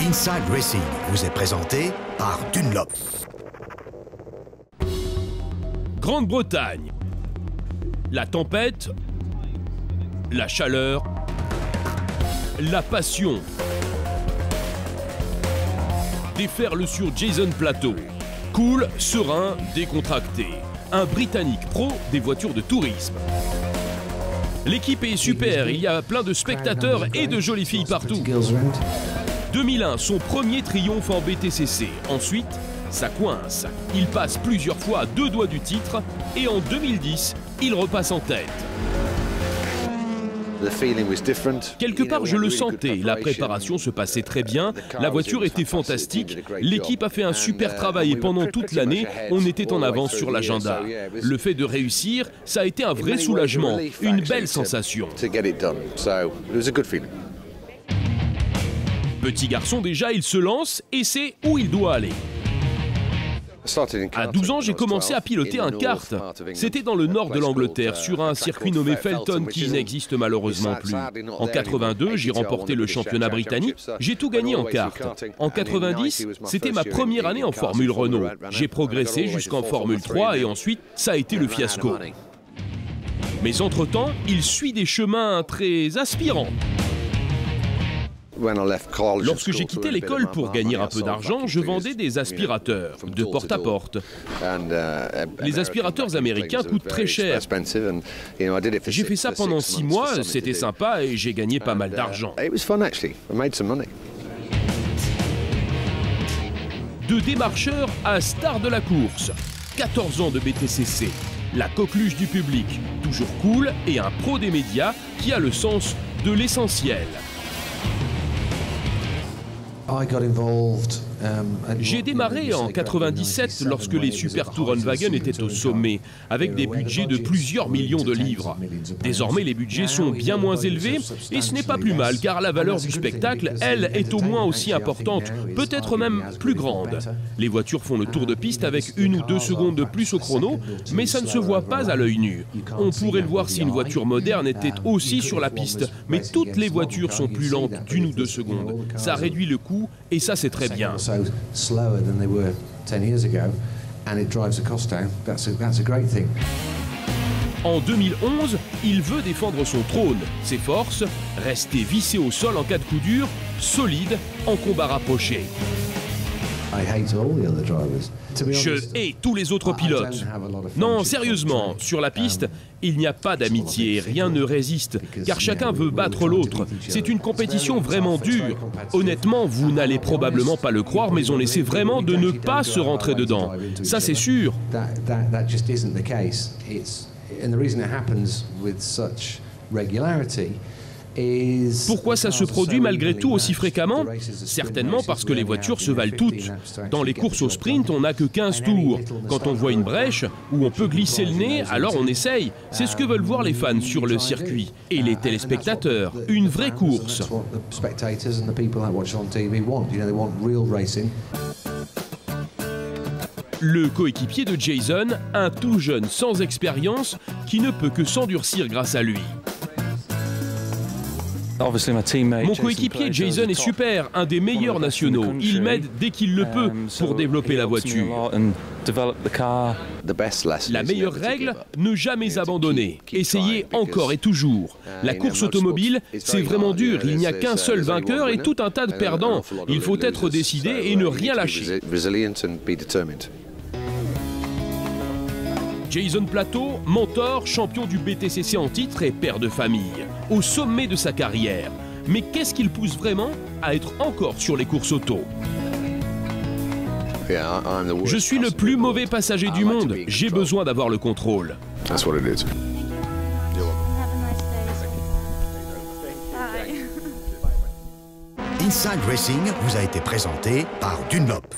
Inside Racing vous est présenté par Dunlop. Grande-Bretagne. La tempête, la chaleur, la passion. Déferle sur Jason Plato. Cool, serein, décontracté. Un Britannique pro des voitures de tourisme. L'équipe est super, il y a plein de spectateurs et de jolies filles partout. 2001, son premier triomphe en BTCC. Ensuite, ça coince. Il passe plusieurs fois à 2 doigts du titre et en 2010, il repasse en tête. Quelque part, je le sentais. La préparation se passait très bien, la voiture était fantastique, l'équipe a fait un super travail et pendant toute l'année, on était en avance sur l'agenda. Le fait de réussir, ça a été un vrai soulagement, une belle sensation. Petit garçon déjà, il se lance et sait où il doit aller. À 12 ans, j'ai commencé à piloter un kart. C'était dans le nord de l'Angleterre, sur un circuit nommé Felton qui n'existe malheureusement plus. En 82, j'ai remporté le championnat britannique. J'ai tout gagné en kart. En 90, c'était ma première année en Formule Renault. J'ai progressé jusqu'en Formule 3 et ensuite, ça a été le fiasco. Mais entre-temps, il suit des chemins très inspirants. Lorsque j'ai quitté l'école pour gagner un peu d'argent, je vendais des aspirateurs, de porte à porte. Les aspirateurs américains coûtent très cher. J'ai fait ça pendant 6 mois, c'était sympa et j'ai gagné pas mal d'argent. De démarcheur à star de la course. 14 ans de BTCC. La coqueluche du public, toujours cool et un pro des médias qui a le sens de l'essentiel. J'ai démarré en 97 lorsque les Super Tourenwagen étaient au sommet, avec des budgets de plusieurs millions de livres. Désormais, les budgets sont bien moins élevés et ce n'est pas plus mal car la valeur du spectacle, elle, est au moins aussi importante, peut-être même plus grande. Les voitures font le tour de piste avec 1 ou 2 secondes de plus au chrono, mais ça ne se voit pas à l'œil nu. On pourrait le voir si une voiture moderne était aussi sur la piste, mais toutes les voitures sont plus lentes d'1 ou 2 secondes. Ça réduit le coût et ça c'est très bien. En 2011, il veut défendre son trône. Ses forces, rester vissé au sol en cas de coup dur, solide en combat rapproché. Je hais tous les autres pilotes. Non, sérieusement, sur la piste, il n'y a pas d'amitié, rien ne résiste, car chacun veut battre l'autre. C'est une compétition vraiment dure. Honnêtement, vous n'allez probablement pas le croire, mais on essaie vraiment de ne pas se rentrer dedans. Ça, c'est sûr. Pourquoi ça se produit malgré tout aussi fréquemment? Certainement parce que les voitures se valent toutes. Dans les courses au sprint, on n'a que 15 tours. Quand on voit une brèche où on peut glisser le nez, alors on essaye. C'est ce que veulent voir les fans sur le circuit. Et les téléspectateurs. Une vraie course. Le coéquipier de Jason, un tout jeune sans expérience qui ne peut que s'endurcir grâce à lui. Mon coéquipier Jason est super, un des meilleurs nationaux. Il m'aide dès qu'il le peut pour développer la voiture. La meilleure règle, ne jamais abandonner. Essayez encore et toujours. La course automobile, c'est vraiment dur. Il n'y a qu'un seul vainqueur et tout un tas de perdants. Il faut être décidé et ne rien lâcher. Jason Plato, mentor, champion du BTCC en titre et père de famille, au sommet de sa carrière. Mais qu'est-ce qui le pousse vraiment à être encore sur les courses auto? Je suis le plus mauvais passager du monde. J'ai besoin d'avoir le contrôle. Inside Racing vous a été présenté par Dunlop.